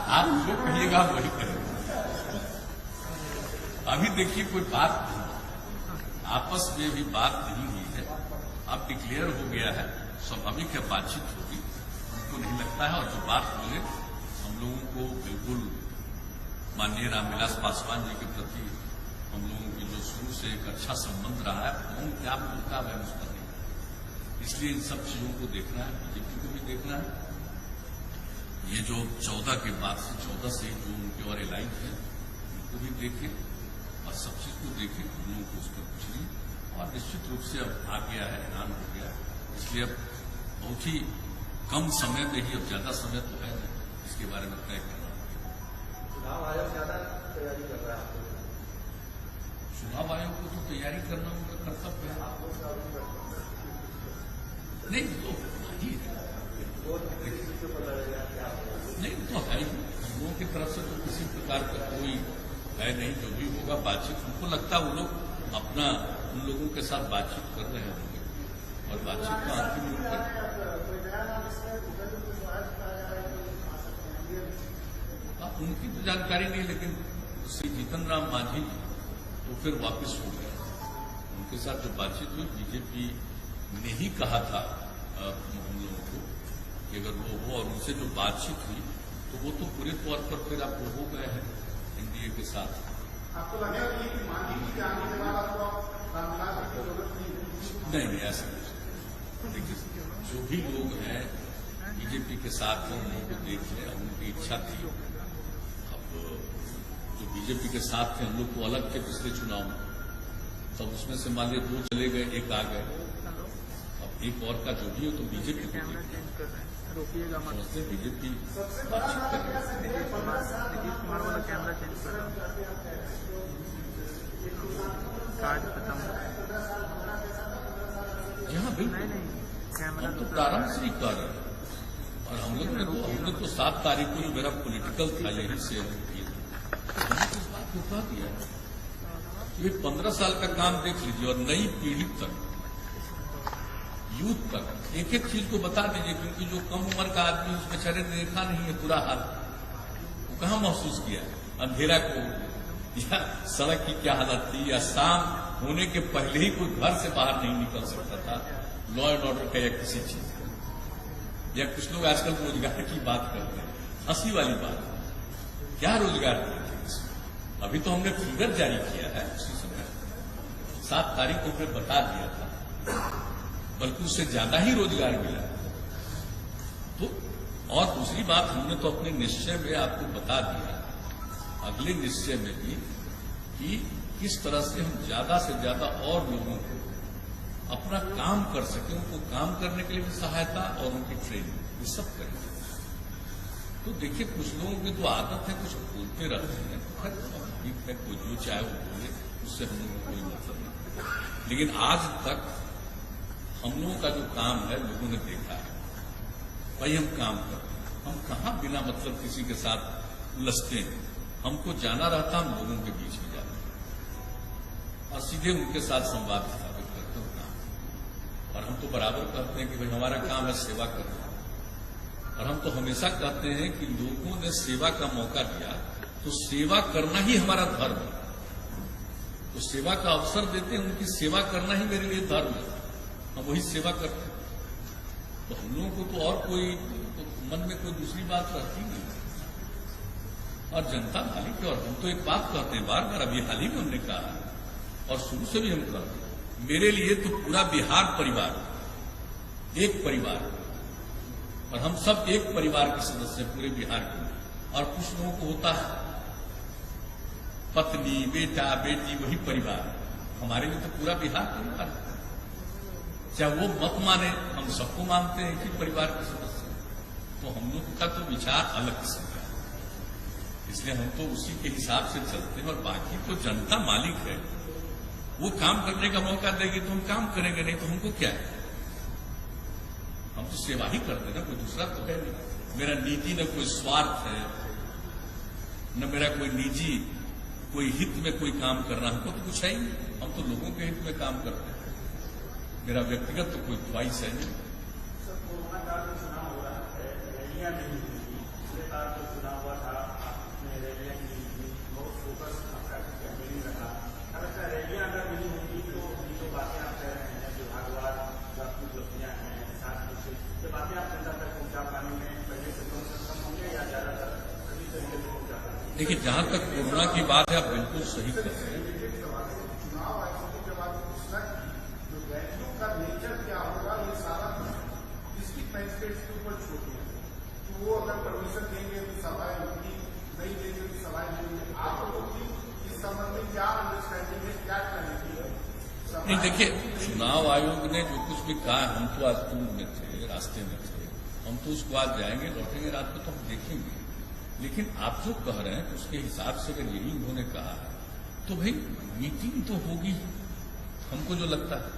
Speaker 1: आप जो कहिएगा वही करेंगे। अभी देखिए कोई बात नहीं, आपस में भी बात नहीं हुई है, अब डिक्लेयर हो गया है, स्वाभाविक है बातचीत होगी। उनको नहीं लगता है और जो बात बोले हम लोगों को बिल्कुल माननीय रामविलास पासवान जी के प्रति हम लोगों की जो शुरू से एक अच्छा संबंध रहा है, उन क्या बोलता है उस पर नहीं। इसलिए इन सब चीजों को देखना है, बीजेपी को भी देखना है। ये जो 14 के बाद से 14 से जो उनके और एलाइन है उनको भी देखें और सब चीज को देखें, हम लोगों को उस पर पूछिए। और निश्चित रूप से अब आ गया है, ऐलान हो गया, इसलिए अब बहुत ही कम समय में ही, अब ज्यादा समय तो है नहीं, इसके बारे में तय करना।
Speaker 4: चुनाव आयोग ज्यादा तैयारी कर रहा है,
Speaker 1: चुनाव आयोग को तो तैयारी करना उनका कर्तव्य है। नहीं तो नहीं है, नहीं तो है ही, हम लोगों की तरफ से तो किसी प्रकार का कोई है नहीं। जो भी होगा बातचीत, हमको लगता है वो लोग अपना उन लोगों के साथ बातचीत कर रहे हैं और बातचीत का अंतिम रूप उनकी तो जानकारी नहीं, लेकिन श्री जीतन राम मांझी तो फिर वापस हो गए। उनके साथ जो बातचीत हुई, बीजेपी ने ही कहा था हम लोगों को कि अगर वो हो, और उनसे जो बातचीत हुई तो वो तो पूरे तौर पर फिर आप हो गए हैं एनडीए के साथ।
Speaker 3: आपको लगेगा कि मांझी जी के आने के बाद आपको रामविलास की जरूरत
Speaker 1: नहीं, ऐसा नहीं। देखिए, जो भी लोग हैं बीजेपी के साथ हैं, उन लोगों को देख लें, उनकी इच्छा थी। अब जो बीजेपी के साथ थे, हम लोग को अलग थे पिछले चुनाव में, तब उसमें से मान लीजिए 2 चले गए, 1 आ गए। अब एक और का जो भी हो तो बीजेपी को समझते बीजेपी बातचीत कर रही है। जी हाँ, बिल्कुल, हम तो प्रारंभ से ही कर रहे हैं और हमने तो 7 तारीख को जो मेरा पॉलिटिकल था यही शेयर किया, हमने इस बात को कह दिया कि 15 साल का काम देख लीजिए और नई पीढ़ी तक, यूथ तक एक एक चीज को बता दीजिए, क्योंकि जो कम उम्र का आदमी उस बेचारे ने देखा नहीं है बुरा हाल, वो कहाँ महसूस किया अंधेरा को, या सड़क की क्या हालत थी, या शाम होने के पहले ही कोई घर से बाहर नहीं निकल सकता था लॉ एंड ऑर्डर का, या किसी चीज का। या कुछ लोग आजकल रोजगार की बात करते हैं, हंसी वाली बात, क्या रोजगार देते हैं इसमें? अभी तो हमने फिगर जारी किया है, उसी समय 7 तारीख को हमने बता दिया था, बल्कि उससे ज्यादा ही रोजगार मिला। तो और दूसरी बात, हमने तो अपने निश्चय में आपको बता दिया, अगले निश्चय में भी, कि किस तरह से हम ज्यादा से ज्यादा और लोगों को अपना काम कर सके, उनको काम करने के लिए भी सहायता और उनकी ट्रेनिंग, ये सब करेंगे। तो देखिए, कुछ लोगों की तो आदत है कुछ बोलते रहते हैं, खैर ठीक है, कोई जो चाहे वो बोले, उससे हम लोगों को कोई मतलब नहीं। लेकिन आज तक हम लोगों का जो काम है लोगों ने देखा है, भाई हम काम करते हैं, हम कहाँ बिना मतलब किसी के साथ उलझते हैं। हमको जाना रहता, हम लोगों के बीच में जाते हैं और सीधे उनके साथ संवाद स्थापित करते हैं काम। और हम तो बराबर कहते हैं कि भाई हमारा काम है सेवा करना, और हम तो हमेशा कहते हैं कि लोगों ने सेवा का मौका दिया तो सेवा करना ही हमारा धर्म है। तो सेवा का अवसर देते हैं, उनकी सेवा करना ही मेरे लिए धर्म है, हम वही सेवा करते हैं। तो हम लोगों को तो और कोई तो मन में कोई दूसरी बात रहती नहीं। और जनता मालिक है, और हम तो एक बात कहते हैं बार बार, अभी हाल ही में हमने कहा और शुरू से भी हम कहते हैं, मेरे लिए तो पूरा बिहार परिवार एक परिवार, और हम सब एक परिवार के सदस्य पूरे बिहार के। और कुछ लोगों को होता है पत्नी, बेटा, बेटी, वही परिवार। हमारे लिए तो पूरा बिहार परिवार है, चाहे वो मत माने, हम सबको मानते हैं कि परिवार के सदस्य। तो हम लोग का तो विचार अलग किस्म का है, इसलिए हम तो उसी के हिसाब से चलते हैं। और बाकी तो जनता मालिक है, वो काम करने का मौका देगी तो हम काम करेंगे, नहीं तो हमको क्या है, हम तो सेवा ही करते हैं ना, कोई दूसरा तो है नहीं। मेरा निजी न कोई स्वार्थ है, न मेरा कोई निजी कोई हित में कोई काम करना, हमको तो कुछ है ही नहीं। हम तो लोगों के हित में काम करते हैं, मेरा व्यक्तिगत तो कोई ख्वाहिश है नहीं।
Speaker 4: सर, कोरोना काल में चुनाव हो रहा है, रैलियां नहीं हुई, पिछले बार जो चुनाव हुआ था आपने रैलियां नहीं हुई, बहुत फोकस आपका कैंपेनिंग रहा। अगर रैलियां अगर नहीं होगी तो ये जो बातें आप कह रहे हैं, विभागवार जो आपकी उपलब्धियां हैं, साथ ये बातें आप जनता तक पहुंचा पाने में पहले से कम होंगे या ज्यादातर सभी तरीके से पहुंचा पाएंगे?
Speaker 1: देखिए, जहां तक कोरोना की बात है, आप बिल्कुल सही कह रहे हैं।
Speaker 3: चुनाव आयोग के बाद घोषणा की, जो रैलियों का नेचर क्या होगा, ये सारा डिस्ट्रिक्ट मैजिस्ट्रेट के ऊपर छोड़ दिया कि वो अगर परमिशन देंगे तो सभाएं होंगी, नहीं देंगे तो सभाएं नहीं होंगी। आप लोगों की इस संबंध में क्या अंडरस्टैंडिंग है, क्या रणनीति है?
Speaker 1: नहीं, देखिए, चुनाव आयोग ने जो कुछ भी कहा, हम तो आज टूर में थे, रास्ते में थे, हम तो उसको आज जाएंगे, लौटेंगे रात को तो हम देखेंगे। लेकिन आप जो कह रहे हैं उसके हिसाब से अगर यही उन्होंने कहा है तो भाई मीटिंग तो होगी। हमको जो लगता है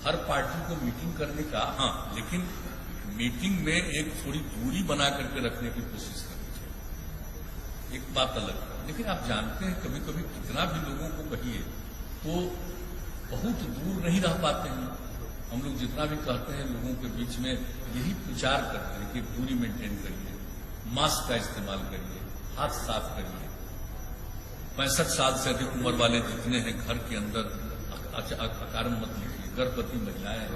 Speaker 1: हर पार्टी को मीटिंग करने का, हाँ, लेकिन मीटिंग में एक थोड़ी दूरी बना करके रखने की कोशिश करनी चाहिए, एक बात अलग है। लेकिन आप जानते हैं कभी कभी कितना भी लोगों को कहिए तो बहुत दूर नहीं रह पाते हैं। हम लोग जितना भी कहते हैं लोगों के बीच में यही प्रचार करते हैं कि दूरी मेंटेन करिए, मास्क का इस्तेमाल करिए, हाथ साफ करिए। 65 साल से अधिक उम्र वाले जितने हैं घर के अंदर अकारण मत लीजिए, गर्भवती महिलाएं हैं,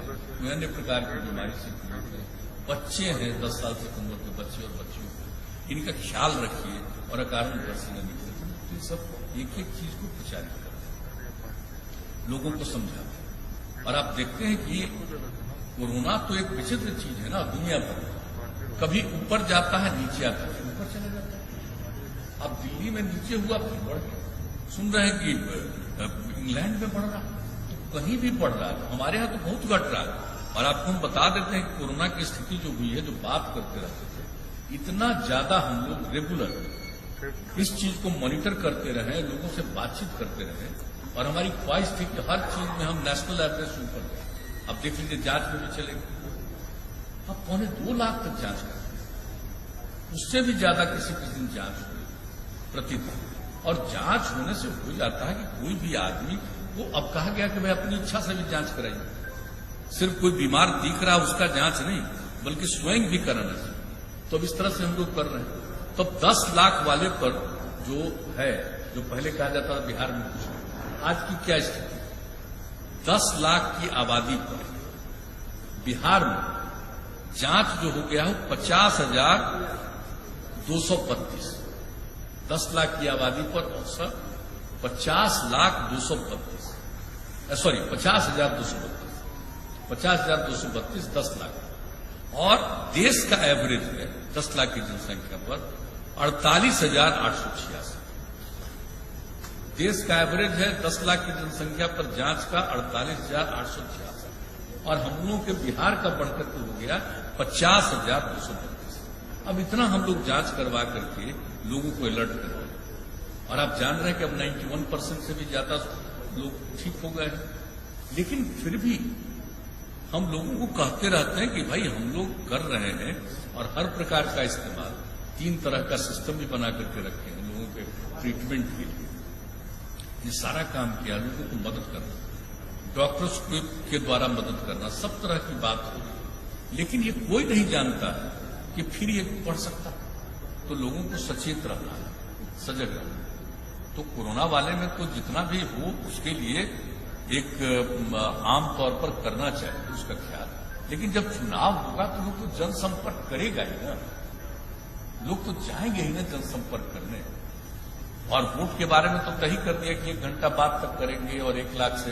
Speaker 1: अन्य प्रकार की बीमारी से पीड़ित हैं, बच्चे हैं 10 साल से उम्र के बच्चे और बच्चियों को, इनका ख्याल रखिए और अकारण घर से न निकले। तो ये सब एक एक चीज को प्रचारित करते हैं, लोगों को समझाते हैं। और आप देखते हैं कि कोरोना तो एक विचित्र चीज है ना, दुनिया भर कभी ऊपर जाता है, नीचे आता है, ऊपर चला जाता है। अब दिल्ली में नीचे हुआ, फिर बढ़ गया। सुन रहे हैं कि इंग्लैंड में बढ़ रहा है, तो कहीं भी बढ़ रहा है, हमारे यहाँ तो बहुत घट रहा है। और आपको हम बता देते हैं कि कोरोना की स्थिति जो हुई है, जो बात करते रहते थे, इतना ज्यादा हम लोग रेगुलर इस चीज को मॉनिटर करते रहे, लोगों से बातचीत करते रहे, और हमारी ख्वाहिश थी कि हर चीज में हम नेशनल एवरेज ऊपर जाए। अब देख लीजिए, जांच में भी चलेंगे, अब 2.25 लाख तक जांच करते हैं। उससे भी ज्यादा किसी दिन जांच हुई प्रतिदिन। और जांच होने से हो जाता है कि कोई भी आदमी को अब कहा गया कि भाई अपनी इच्छा से भी जांच कराइए, सिर्फ कोई बीमार दिख रहा उसका जांच नहीं बल्कि स्वयं भी कराना चाहिए। तो अब इस तरह से हम लोग कर रहे हैं। तो 10 लाख वाले पर जो है, जो पहले कहा जाता था बिहार में कुछ नहीं, आज की क्या स्थिति? 10 लाख की आबादी पर बिहार में जांच जो हो गया है 50,232। 10 लाख की आबादी पर औसत 50,232, सॉरी 50,232, 50,232 10 लाख। और देश का एवरेज है 10 लाख की जनसंख्या पर 48,886। देश का एवरेज है 10 लाख की जनसंख्या पर जांच का 48,886, और हम लोगों के बिहार का बढ़कर के हो गया 50,232। अब इतना हम लोग जांच करवा करके लोगों को अलर्ट कर रहे हैं। और आप जान रहे हैं कि अब 91% से भी ज्यादा लोग ठीक हो गए हैं। लेकिन फिर भी हम लोगों को कहते रहते हैं कि भाई हम लोग कर रहे हैं, और हर प्रकार का इस्तेमाल 3 तरह का सिस्टम भी बना करके रखे हैं लोगों के ट्रीटमेंट के लिए। ये सारा काम किया, लोगों को मदद करना, डॉक्टर्स के द्वारा मदद करना, सब तरह की बात हो रही है। लेकिन ये कोई नहीं जानता है कि फिर ये बढ़ सकता है। तो लोगों को सचेत रहना है, सजग रहना। तो कोरोना वाले में तो जितना भी हो उसके लिए एक आम तौर पर करना चाहिए उसका ख्याल। लेकिन जब चुनाव होगा तो लोग तो जनसंपर्क करेगा ही ना, लोग तो जाएंगे ही ना जनसंपर्क करने। और वोट के बारे में तो तय कर दिया कि 1 घंटा बाद तक करेंगे, और 1 लाख से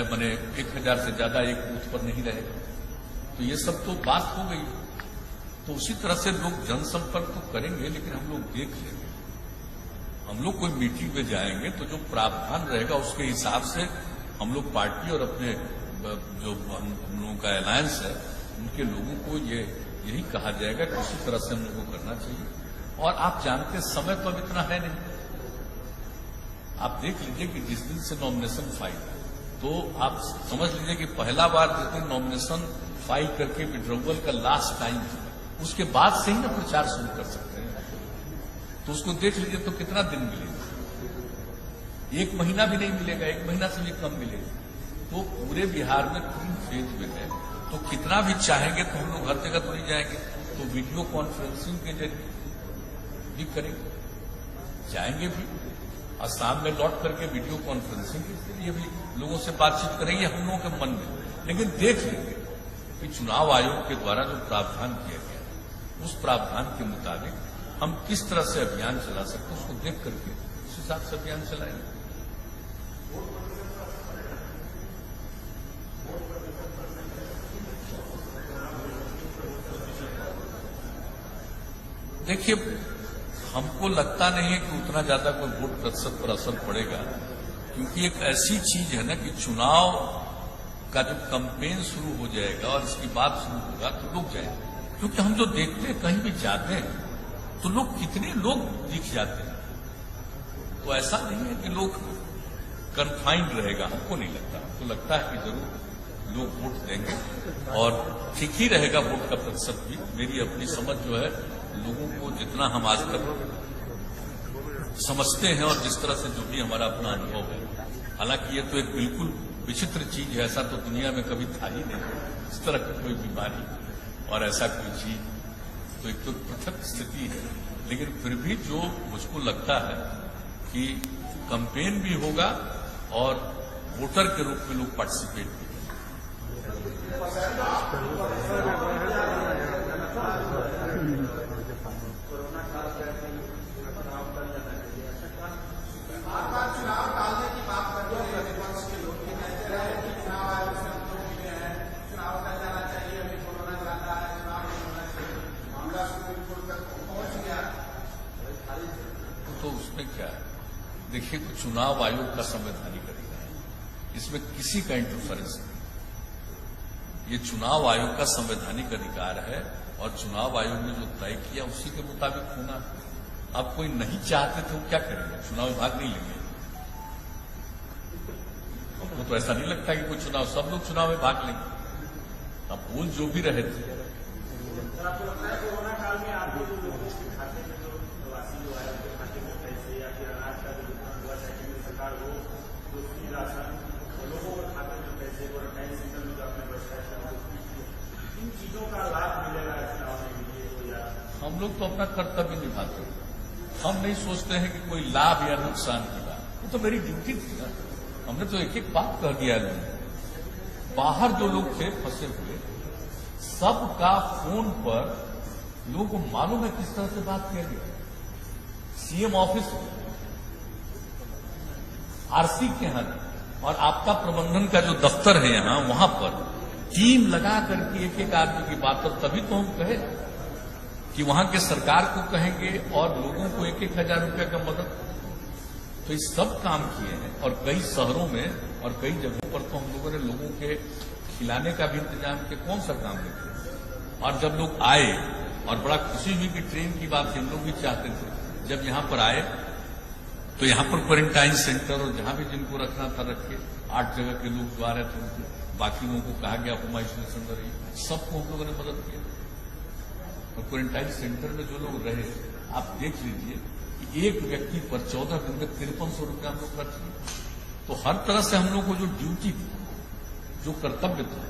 Speaker 1: माने 1,000 से ज्यादा एक बूथ पर नहीं रहेगा। तो ये सब तो बात हो गई। तो उसी तरह से लोग जनसंपर्क तो करेंगे, लेकिन हम लोग देख लेंगे। हम लोग कोई मीटिंग में जाएंगे तो जो प्रावधान रहेगा उसके हिसाब से हम लोग पार्टी और अपने जो हम लोगों का अलायंस है उनके लोगों को यही कहा जाएगा कि उसी तरह से हम लोगों को करना चाहिए। और आप जानते हैं समय तो अब इतना है नहीं। आप देख लीजिए कि जिस दिन से नॉमिनेशन फाइल है, तो आप समझ लीजिए कि पहला बार जिस दिन नॉमिनेशन फाइल करके विड्रॉवल का लास्ट टाइम था, उसके बाद से ही ना प्रचार शुरू कर सकते हैं। तो उसको देख लीजिए तो कितना दिन मिलेगा? 1 महीना भी नहीं मिलेगा, 1 महीना से भी कम मिलेगा। तो पूरे बिहार में 3 फेज में है, तो कितना भी चाहेंगे तो हम लोग हर जगह तो नहीं जाएंगे। तो वीडियो कॉन्फ्रेंसिंग के जरिए भी करेंगे, जाएंगे भी, और शाम में लौट करके वीडियो कॉन्फ्रेंसिंग के जरिए भी लोगों से बातचीत करेंगे हम लोगों के मन में। लेकिन देख लेंगे कि चुनाव आयोग के द्वारा जो प्रावधान किया गया उस प्रावधान के मुताबिक हम किस तरह से अभियान चला सकते हैं, उसको देख करके उस हिसाब से अभियान चलाएंगे। देखिए, हमको लगता नहीं है कि उतना ज्यादा कोई वोट प्रतिशत पर असर पड़ेगा, क्योंकि एक ऐसी चीज है ना कि चुनाव का जब कैंपेन शुरू हो जाएगा और इसकी बात शुरू होगा तो लोग जाएंगे। क्योंकि हम जो देखते हैं कहीं भी जाते हैं तो लोग कितने लोग दिख जाते हैं। तो ऐसा नहीं है कि लोग कन्फाइंड रहेगा, हमको नहीं लगता। हमको लगता है कि जरूर लोग वोट देंगे और ठीक ही रहेगा वोट का प्रतिशत भी। मेरी अपनी समझ जो है, लोगों को जितना हम आज तक समझते हैं और जिस तरह से जो भी हमारा अपना अनुभव है, हालांकि ये तो एक बिल्कुल विचित्र चीज है, ऐसा तो दुनिया में कभी था ही नहीं, इस तरह की कोई बीमारी और ऐसा कोई चीज, तो एक तो पृथक स्थिति है। लेकिन फिर भी जो मुझको लगता है कि कैंपेन भी होगा और वोटर के रूप में लोग पार्टिसिपेट भी करेंगे। तो उसमें क्या है, देखिए, तो चुनाव आयोग का संवैधानिक अधिकार है, इसमें किसी का इंटरफेरेंस नहीं। ये चुनाव आयोग का संवैधानिक अधिकार है और चुनाव आयोग ने जो तय किया उसी के मुताबिक होना। अब कोई नहीं चाहते तो क्या करेंगे? चुनाव विभाग नहीं लेंगे। हमको तो ऐसा नहीं लगता कि कोई चुनाव, सब लोग चुनाव में भाग लेंगे। अब बोल जो भी रहे थे,
Speaker 4: आपको लगता है कोरोना काल में आपको
Speaker 1: हम लोग तो अपना कर्तव्य निभाते हैं। हम नहीं सोचते हैं कि कोई लाभ या नुकसान की बात, वो तो मेरी ड्यूटी थी ना। हमने तो एक एक बात कह दिया है। बाहर जो लोग थे फंसे हुए, सबका फोन पर लोगों को मालूम है किस तरह से बात किया गया। सीएम ऑफिस में, आरसी के यहां और आपदा प्रबंधन का जो दफ्तर है यहां, वहां पर टीम लगा करके एक एक आदमी की बात, और तभी तो हम कहे कि वहां के सरकार को कहेंगे और लोगों को 1,000 रुपये का मदद। तो ये सब काम किए हैं और कई शहरों में और कई जगहों पर तो हम लोगों ने लोगों के खिलाने का भी इंतजाम किया। कौन सा काम नहीं। और जब लोग आए और बड़ा खुशी हुई कि ट्रेन की बात हम लोग भी चाहते थे, जब यहां पर आए तो यहां पर क्वारंटाइन सेंटर और जहां भी जिनको रखना था रखे। 8 जगह के लोग जो आ रहे थे उनको, बाकी लोगों को कहा गया होम आइसोलेशन में रहिए। सबको हम लोगों ने मदद किया। और क्वारंटाइन सेंटर में जो लोग रहे, आप देख लीजिए कि एक व्यक्ति पर 14 दिन में 5300 रुपया हम लोग खर्च किए। तो हर तरह से हम लोग को जो ड्यूटी थी, जो कर्तव्य था,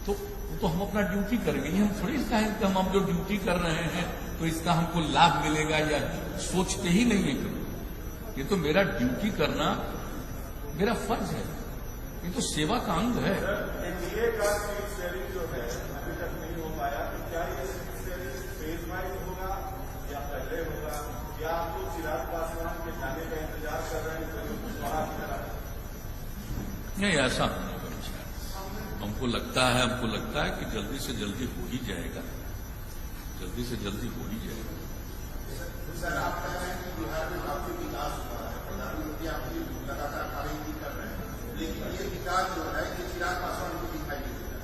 Speaker 1: तो हम अपना ड्यूटी करेंगे। ये हम थोड़ी कहेंगे कि हम जो ड्यूटी कर रहे हैं तो इसका हमको लाभ मिलेगा, या सोचते ही नहीं है कभी। ये तो मेरा ड्यूटी करना मेरा फर्ज है, ये तो सेवा का अंग है।
Speaker 4: एनडीए का सीट शेयरिंग जो है अभी तक नहीं हो पाया, तो क्या ये सीट शेयरिंग फेज वाइज होगा या पहले होगा, या आप लोग चिराग पासवान के जाने का इंतजार कर रहे हैं कुशवाहा की तरह?
Speaker 1: नहीं, ऐसा होने का विचार हमको लगता है कि जल्दी से जल्दी हो ही जाएगा, जल्दी से जल्दी हो ही जाएगा।
Speaker 5: सर, आप कह रहे हैं कि बिहार में काफी विकास हुआ है, प्रधानमंत्री आपकी लगातार तारीफ कर रहे हैं, लेकिन ये विकास जो है ये चिराग पासवान को दिखाई नहीं देता।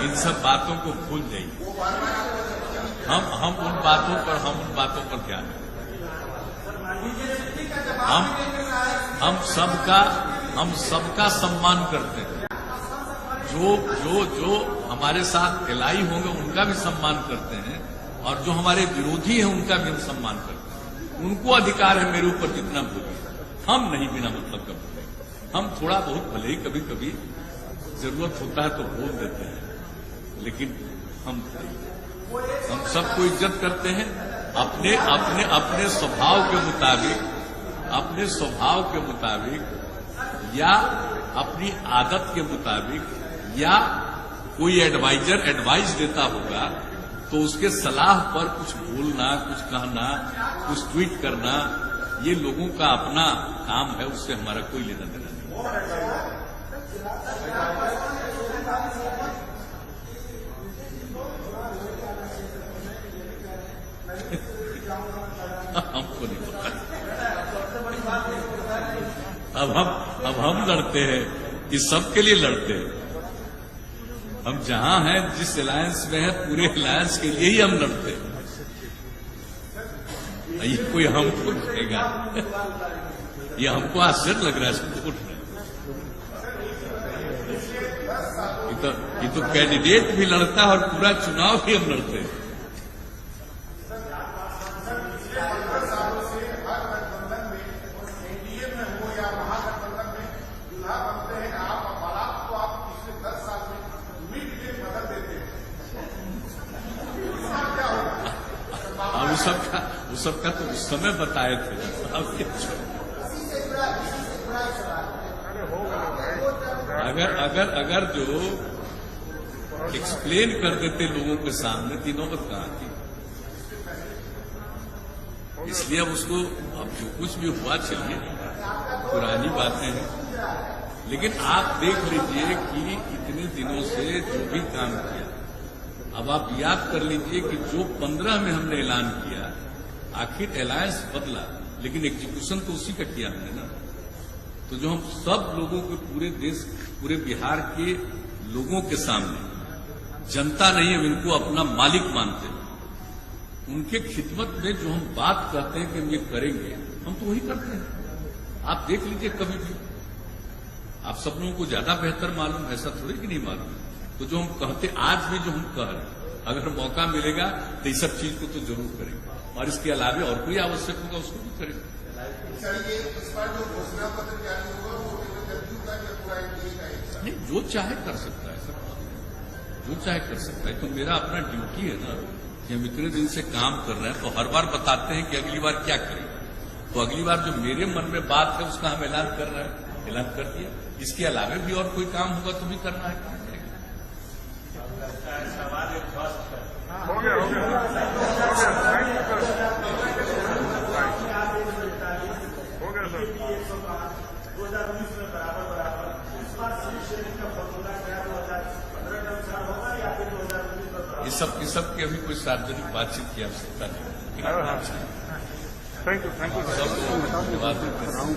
Speaker 1: इन सब बातों को भूल जाइए। हम उन बातों पर ध्यान दें। हम सबका सम्मान करते हैं। जो हमारे साथ एलाई होंगे उनका भी सम्मान करते हैं, और जो हमारे विरोधी हैं उनका भी हम सम्मान करते हैं। उनको अधिकार है मेरे ऊपर जितना बोले, हम नहीं बिना मतलब का बोले। हम थोड़ा बहुत भले ही कभी कभी जरूरत होता है तो बोल देते हैं, लेकिन हम सबको इज्जत करते हैं। अपने स्वभाव के मुताबिक या अपनी आदत के मुताबिक, या कोई एडवाइजर एडवाइस देता होगा तो उसके सलाह पर कुछ बोलना, कुछ कहना, कुछ ट्वीट करना, ये लोगों का अपना काम है, उससे हमारा कोई लेना देना नहीं। हमको नहीं पता। अब हम लड़ते हैं कि सबके लिए लड़ते हैं। हम जहां हैं, जिस अलायंस में है, पूरे अलायंस के लिए ही हम लड़ते हैं। ये कोई हमको कहेगा, ये हमको आश्चर्य लग रहा है सबको उठ रहे। ये तो कैंडिडेट भी लड़ता है और पूरा चुनाव भी हम लड़ते हैं। वो सबका तो उस समय बताए थे। अगर जो एक्सप्लेन कर देते लोगों के सामने, तीनों बात कहाँ थी। इसलिए अब उसको, अब जो कुछ भी हुआ चलिए, पुरानी बातें हैं, लेकिन आप देख लीजिए कि इतने दिनों से जो भी काम किया, अब आप याद कर लीजिए कि जो 15 में हमने ऐलान किया, आखिर अलायंस बदला, लेकिन एग्जीक्यूशन तो उसी का किया हमने ना। तो जो हम सब लोगों के, पूरे देश, पूरे बिहार के लोगों के सामने, जनता नहीं हम इनको अपना मालिक मानते हैं, उनके खिदमत में जो हम बात कहते हैं कि हम ये करेंगे, हम तो वही करते हैं। आप देख लीजिए, कभी भी आप सब लोगों को ज्यादा बेहतर मालूम है, ऐसा थोड़ी कि नहीं मालूम। तो जो हम कहते, आज भी जो हम कह रहे हैं, अगर मौका मिलेगा तो इस सब चीज को तो जरूर करेंगे, और इसके अलावा और कोई आवश्यक होगा उसको भी करेंगे।
Speaker 5: सर, ये इस बार जो घोषणा पत्र जारी होगा वो जदयू का
Speaker 1: जो चाहे कर सकता है सर, जो चाहे कर सकता है। तो मेरा अपना ड्यूटी है ना कि हम इतने दिन से काम कर रहे हैं, तो हर बार बताते हैं कि अगली बार क्या करें। तो अगली बार जो मेरे मन में बात है उसका हम ऐलान कर रहे हैं, ऐलान कर दिया। इसके अलावा भी और कोई काम होगा तो भी करना है, काम करेंगे।
Speaker 4: सवाल एक फर्स्ट है,
Speaker 6: हो गया थैंक यू सर, हो गया सर।
Speaker 4: 2019 में बराबर इस बार सीट शेयरिंग का फॉर्मूला क्या 2015 के अनुसार होगा या फिर 2019 में?
Speaker 1: ये सब की अभी कोई सार्वजनिक बातचीत की आवश्यकता नहीं।
Speaker 6: थैंक यू
Speaker 1: सब धन्यवाद
Speaker 6: सर।